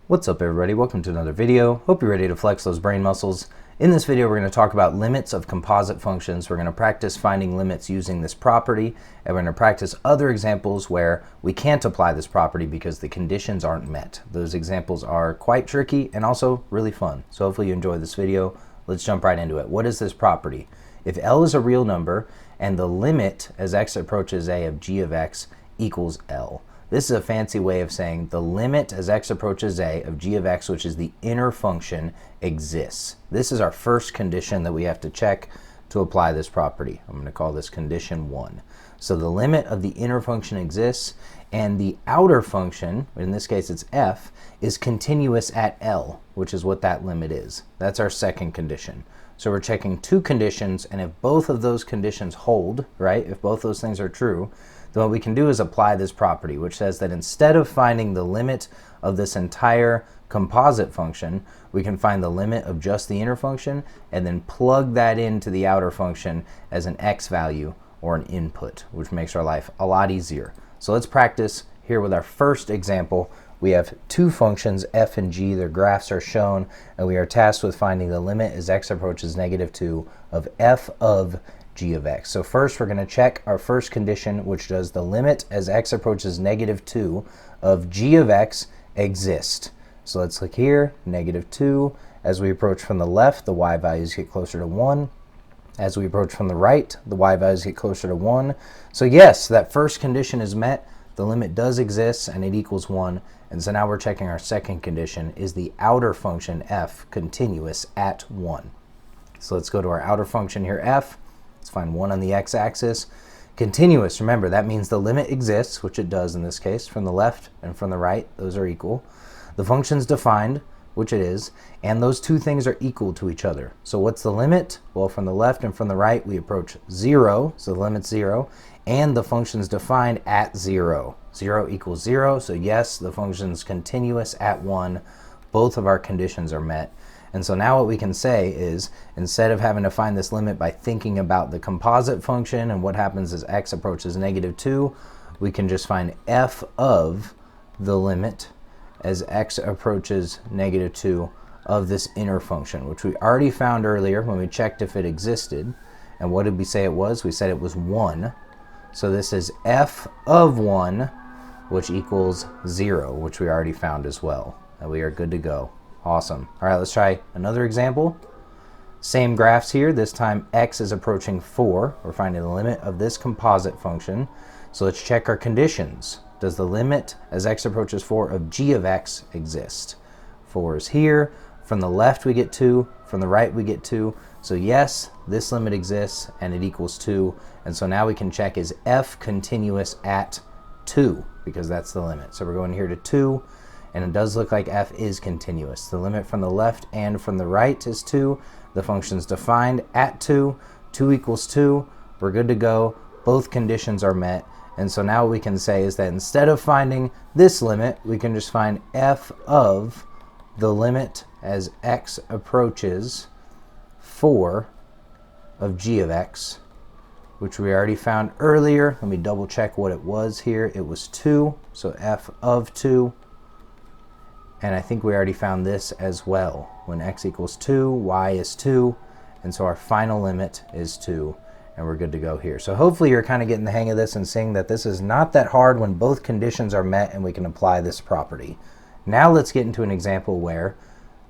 What's up everybody, welcome to another video. Hope you're ready to flex those brain muscles. In this video we're going to talk about limits of composite functions. We're going to practice finding limits using this property, and we're going to practice other examples where we can't apply this property because the conditions aren't met. Those examples are quite tricky and also really fun. So hopefully you enjoy this video. Let's jump right into it. What is this property? If L is a real number and the limit as x approaches a of g of x equals L. This is a fancy way of saying the limit as x approaches a of g of x, which is the inner function, exists. This is our first condition that we have to check to apply this property. I'm going to call this condition 1. So the limit of the inner function exists, and the outer function, in this case it's f, is continuous at L, which is what that limit is. That's our second condition. So we're checking two conditions, and if both of those conditions hold, right, if both those things are true, then what we can do is apply this property, which says that instead of finding the limit of this entire composite function, we can find the limit of just the inner function and then plug that into the outer function as an x value or an input, which makes our life a lot easier. So let's practice here with our first example. We have two functions, f and g. Their graphs are shown, and we are tasked with finding the limit as x approaches -2 of f of g of x. So first we're going to check our first condition, which does the limit as x approaches -2 of g of x exist. So let's look here, -2. As we approach from the left, the y values get closer to 1. As we approach from the right, the y values get closer to 1. So yes, that first condition is met. The limit does exist and it equals 1. And so now we're checking our second condition. Is the outer function f continuous at 1? So let's go to our outer function here, f. Let's find 1 on the x-axis. Continuous, remember, that means the limit exists, which it does in this case, from the left and from the right. Those are equal. The function's defined, which it is, and those two things are equal to each other. So what's the limit? Well, from the left and from the right, we approach 0, so the limit's 0, and the function's defined at 0. 0 equals 0, so yes, the function's continuous at 1. Both of our conditions are met. And so now what we can say is, instead of having to find this limit by thinking about the composite function and what happens as x approaches -2, we can just find f of the limit as x approaches -2 of this inner function, which we already found earlier when we checked if it existed. And what did we say it was? We said it was 1. So this is f of 1, which equals 0, which we already found as well. And we are good to go. Awesome. All right, let's try another example. Same graphs here. This time x is approaching 4. We're finding the limit of this composite function. So let's check our conditions. Does the limit as x approaches 4 of g of x exist? 4 is here. From the left we get 2. From the right we get 2. So yes, this limit exists and it equals 2. And so now we can check, is f continuous at 2? Because that's the limit. So we're going here to 2. And it does look like f is continuous. The limit from the left and from the right is 2. The function's defined at 2. 2 equals 2. We're good to go. Both conditions are met. And so now what we can say is that instead of finding this limit, we can just find f of the limit as x approaches 4 of g of x, which we already found earlier. Let me double check what it was here. It was 2. So f of 2. And I think we already found this as well. When x equals 2, y is 2, and so our final limit is 2, and we're good to go here. So hopefully you're kind of getting the hang of this and seeing that this is not that hard when both conditions are met and we can apply this property. Now let's get into an example where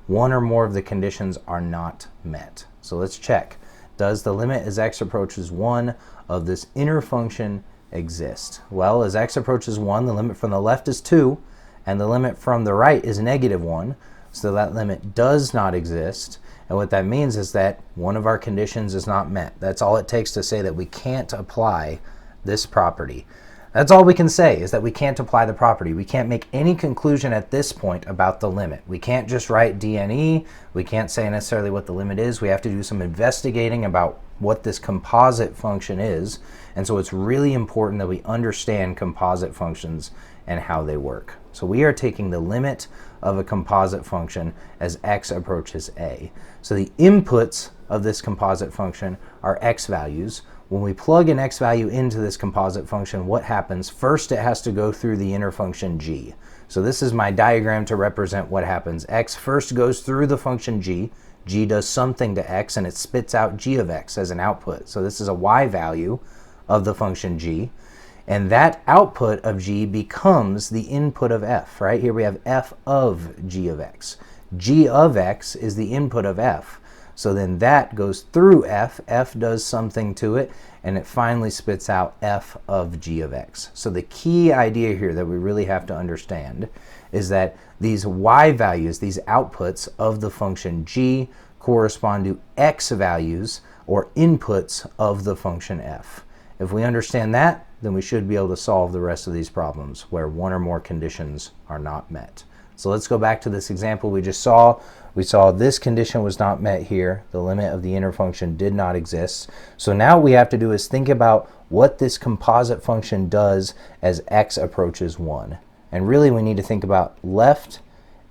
one or more of the conditions are not met. So let's check. Does the limit as x approaches 1 of this inner function exist? Well, as x approaches 1, the limit from the left is 2, and the limit from the right is -1, so that limit does not exist. And what that means is that one of our conditions is not met. That's all it takes to say that we can't apply this property. That's all we can say, is that we can't apply the property. We can't make any conclusion at this point about the limit. We can't just write DNE. We can't say necessarily what the limit is. We have to do some investigating about what this composite function is. And so it's really important that we understand composite functions and how they work. So we are taking the limit of a composite function as x approaches a. So the inputs of this composite function are x values. When we plug an x value into this composite function, what happens? First, it has to go through the inner function g. So this is my diagram to represent what happens. X first goes through the function g. G does something to x, and it spits out g of x as an output. So this is a y value of the function g. And that output of g becomes the input of f, right? Here we have f of g of x. G of x is the input of f. So then that goes through f, f does something to it, and it finally spits out f of g of x. So the key idea here that we really have to understand is that these y values, these outputs of the function g, correspond to x values or inputs of the function f. If we understand that, then we should be able to solve the rest of these problems where one or more conditions are not met. So let's go back to this example we just saw. We saw this condition was not met here. The limit of the inner function did not exist. So now what we have to do is think about what this composite function does as x approaches 1. And really we need to think about left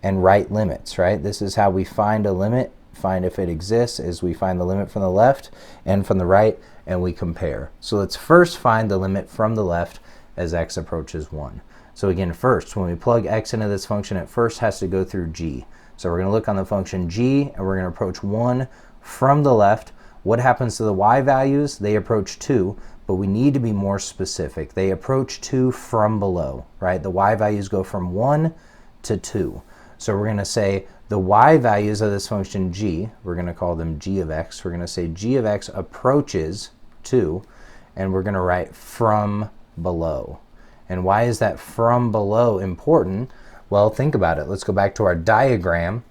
and right limits, right? This is how we find a limit, find if it exists, is we find the limit from the left and from the right, and we compare. So let's first find the limit from the left as x approaches 1. So again, first, when we plug x into this function, it first has to go through g. So we're going to look on the function g, and we're going to approach 1 from the left. What happens to the y values? They approach 2, but we need to be more specific. They approach 2 from below, right? The y values go from 1 to 2. So we're going to say the y values of this function g, we're going to call them g of x. We're going to say g of x approaches 2, and we're going to write from below. And why is that from below important? Well, think about it. Let's go back to our diagram.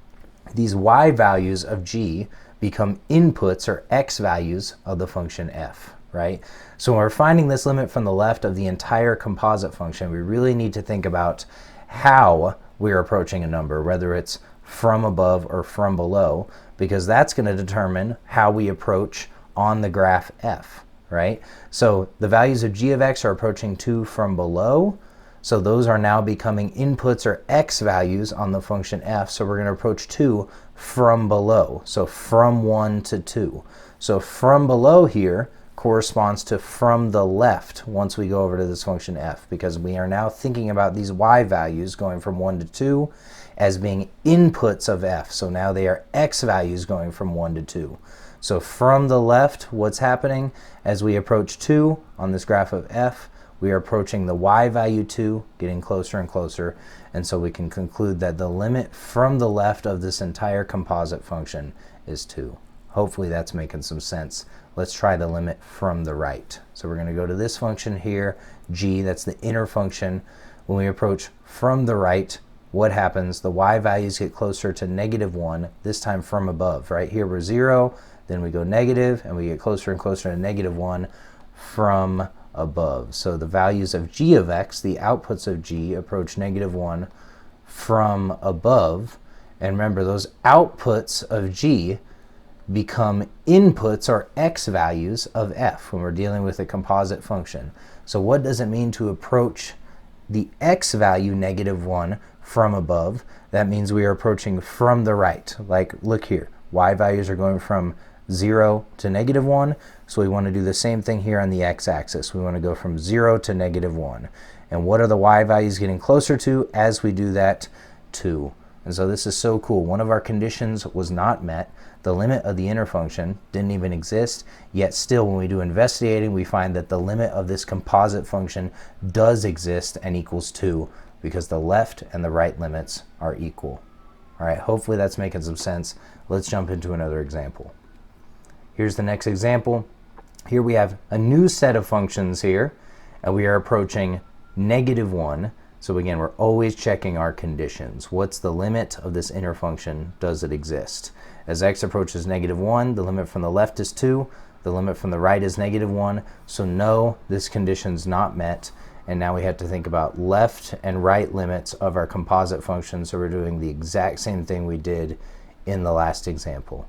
These y values of g become inputs or x values of the function f, right? So when we're finding this limit from the left of the entire composite function, we really need to think about how we're approaching a number, whether it's from above or from below, because that's going to determine how we approach on the graph f, right? So the values of g of x are approaching 2 from below, so those are now becoming inputs or x values on the function f, so we're going to approach 2 from below, so from 1 to 2. So from below here corresponds to from the left once we go over to this function f, because we are now thinking about these y values going from 1 to 2 as being inputs of f, so now they are x values going from 1 to 2. So from the left, what's happening as we approach 2 on this graph of f? We are approaching the y value 2, getting closer and closer, and so we can conclude that the limit from the left of this entire composite function is 2. Hopefully that's making some sense. Let's try the limit from the right. So we're going to go to this function here, g, that's the inner function. When we approach from the right, what happens? The y values get closer to -1, this time from above, right? Here we're 0, then we go negative, and we get closer and closer to -1 from above. So the values of g of x, the outputs of g, approach -1 from above. And remember, those outputs of g become inputs or x values of f when we're dealing with a composite function. So what does it mean to approach the x value -1 from above? That means we are approaching from the right. Like, look here, y values are going from 0 to -1, so we want to do the same thing here on the x-axis. We want to go from 0 to -1. And what are the y values getting closer to as we do that? 2. And so this is so cool. One of our conditions was not met. The limit of the inner function didn't even exist, yet still when we do investigating, we find that the limit of this composite function does exist and equals 2, because the left and the right limits are equal. All right, hopefully that's making some sense. Let's jump into another example. Here's the next example. Here we have a new set of functions here, and we are approaching -1. So again, we're always checking our conditions. What's the limit of this inner function? Does it exist? As x approaches -1, the limit from the left is 2, the limit from the right is -1, so no, this condition's not met. And now we have to think about left and right limits of our composite function, so we're doing the exact same thing we did in the last example.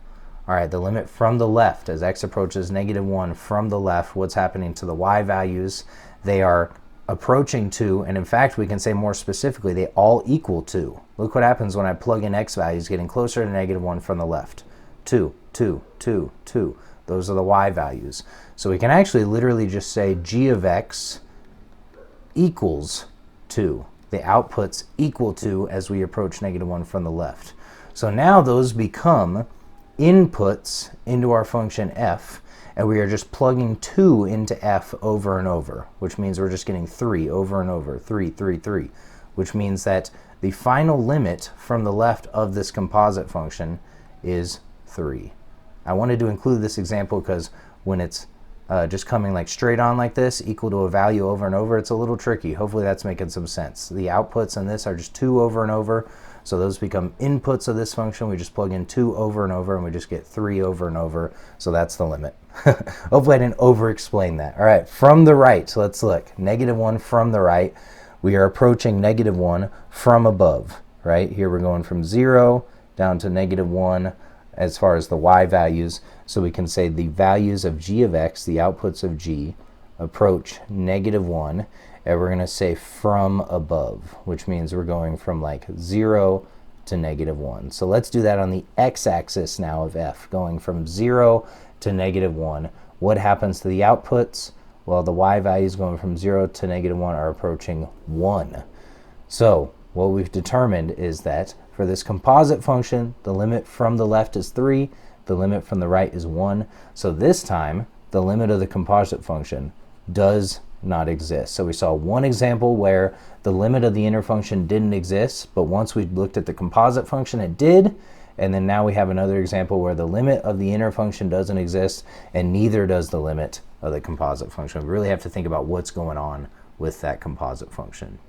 All right, the limit from the left, as x approaches -1 from the left, what's happening to the y values? They are approaching 2, and in fact, we can say more specifically, they all equal 2. Look what happens when I plug in x values, getting closer to -1 from the left. 2, 2, 2, 2. Those are the y values. So we can actually literally just say g of x equals 2. the outputs equal to as we approach -1 from the left. So now those become inputs into our function f, and we are just plugging 2 into f over and over, which means we're just getting 3 over and over, 3, 3, 3, which means that the final limit from the left of this composite function is 3. I wanted to include this example because when it's just coming like straight on like this, equal to a value over and over, it's a little tricky. Hopefully that's making some sense. The outputs in this are just 2 over and over, so those become inputs of this function. We just plug in 2 over and over, and we just get 3 over and over, so that's the limit. Hopefully I didn't over-explain that. All right, from the right, so let's look. -1 from the right, we are approaching -1 from above, right? Here we're going from 0 down to -1 as far as the y values, so we can say the values of g of x, the outputs of g, approach -1, and we're going to say from above, which means we're going from like 0 to -1. So let's do that on the x-axis now of f, going from 0 to -1. What happens to the outputs? Well, the y values going from 0 to -1 are approaching 1. So what we've determined is that for this composite function, the limit from the left is 3, the limit from the right is 1. So this time, the limit of the composite function does not exist. So we saw one example where the limit of the inner function didn't exist, but once we looked at the composite function, it did. And then now we have another example where the limit of the inner function doesn't exist, and neither does the limit of the composite function. We really have to think about what's going on with that composite function.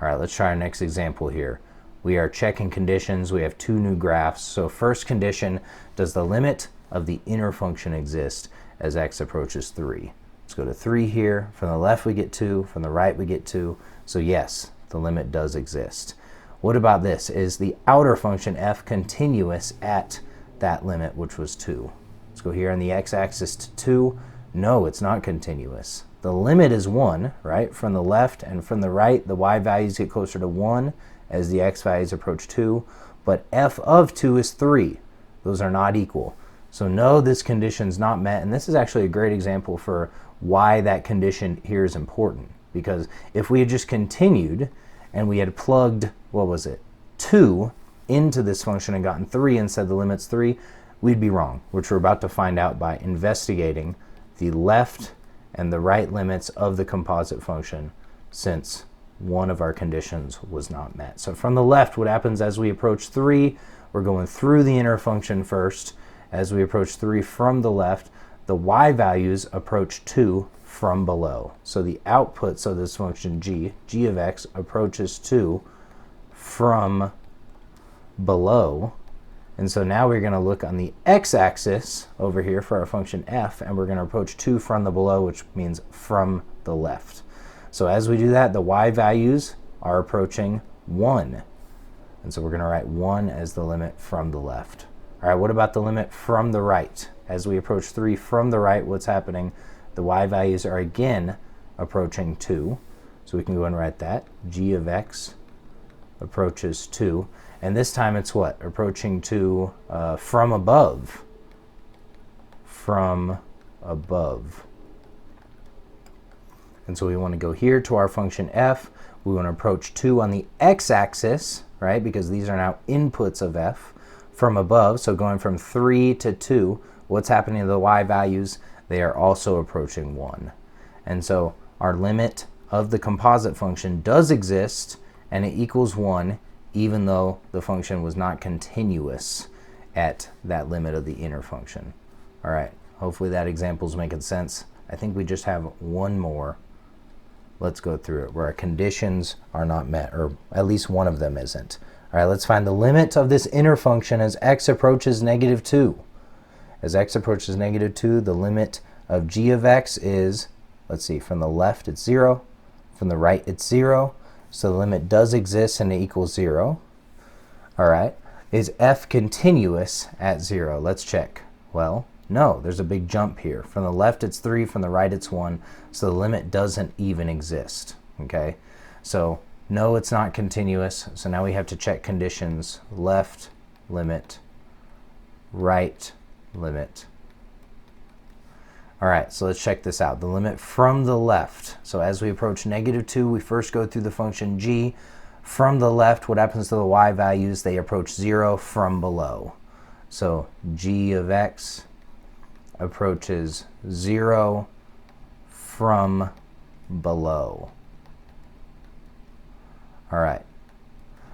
All right, let's try our next example here. We are checking conditions. We have 2 new graphs. So first condition, does the limit of the inner function exist as x approaches 3? Let's go to 3 here. From the left we get 2, from the right we get 2. So yes, the limit does exist. What about this? Is the outer function f continuous at that limit, which was 2? Let's go here on the x-axis to 2. No, it's not continuous. The limit is 1, right? From the left and from the right, the y values get closer to 1 as the x values approach 2, but f of 2 is 3. Those are not equal. So no, this condition is not met, and this is actually a great example for why that condition here is important, because if we had just continued and we had plugged, what was it, 2 into this function and gotten 3 and said the limit's 3, we'd be wrong, which we're about to find out by investigating the left and the right limits of the composite function, since one of our conditions was not met. So from the left, what happens as we approach 3, we're going through the inner function first. As we approach 3 from the left, the y values approach 2 from below. So the outputs of this function g of x, approaches 2 from below. And so now we're going to look on the x-axis over here for our function f, and we're going to approach 2 from the below, which means from the left. So as we do that, the y values are approaching 1. And so we're going to write 1 as the limit from the left. All right, what about the limit from the right? As we approach 3 from the right, what's happening? The y values are again approaching 2. So we can go and write that. G of x approaches 2. And this time it's what? Approaching 2 from above. From above. And so we want to go here to our function f. We want to approach 2 on the x-axis, right? Because these are now inputs of f from above. So going from 3 to 2, what's happening to the y values? They are also approaching 1. And so our limit of the composite function does exist, and it equals 1, even though the function was not continuous at that limit of the inner function. All right, hopefully that example is making sense. I think we just have one more. Let's go through it, where our conditions are not met, or at least one of them isn't. All right, let's find the limit of this inner function as x approaches -2. As x approaches -2, the limit of g of x is, let's see, from the left it's 0, from the right it's 0, so the limit does exist and it equals 0. All right, is f continuous at 0? Let's check. Well, no, there's a big jump here. From the left it's 3, from the right it's 1, so the limit doesn't even exist, okay? So no, it's not continuous, so now we have to check conditions. Left limit, right limit. All right, so let's check this out. The limit from the left. So as we approach -2, we first go through the function g. From the left, what happens to the y values? They approach 0 from below. So g of x approaches 0 from below. All right.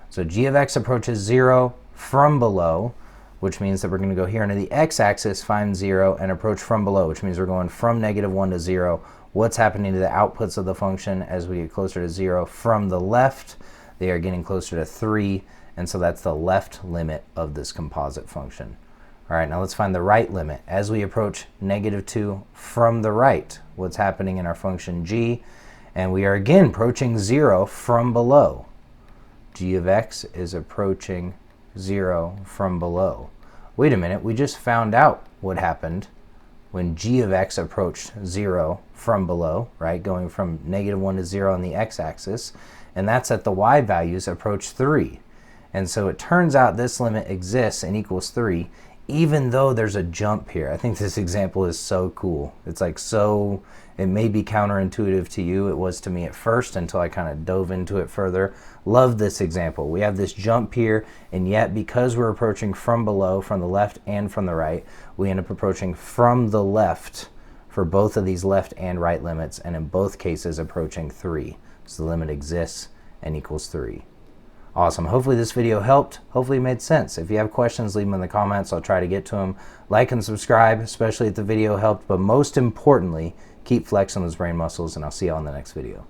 So g of x approaches 0 from below, which means that we're going to go here into the x-axis, find 0, and approach from below, which means we're going from -1 to 0. What's happening to the outputs of the function as we get closer to 0? From the left, they are getting closer to 3, and so that's the left limit of this composite function. All right, now let's find the right limit. As we approach -2 from the right, what's happening in our function g? And we are again approaching 0 from below. G of x is approaching 0 from below. Wait a minute, we just found out what happened when g of x approached 0 from below, right? Going from -1 to 0 on the x-axis, and that's that the y values approach 3. And so it turns out this limit exists and equals 3, even though there's a jump here. I think this example is so cool. It's like so, it may be counterintuitive to you. It was to me at first until I kind of dove into it further. Love this example. We have this jump here, and yet because we're approaching from below, from the left and from the right, we end up approaching from the left for both of these left and right limits, and in both cases approaching 3. So the limit exists and equals 3. Awesome. Hopefully this video helped. Hopefully it made sense. If you have questions, leave them in the comments. I'll try to get to them. Like and subscribe, especially if the video helped. But most importantly, keep flexing those brain muscles, and I'll see you on the next video.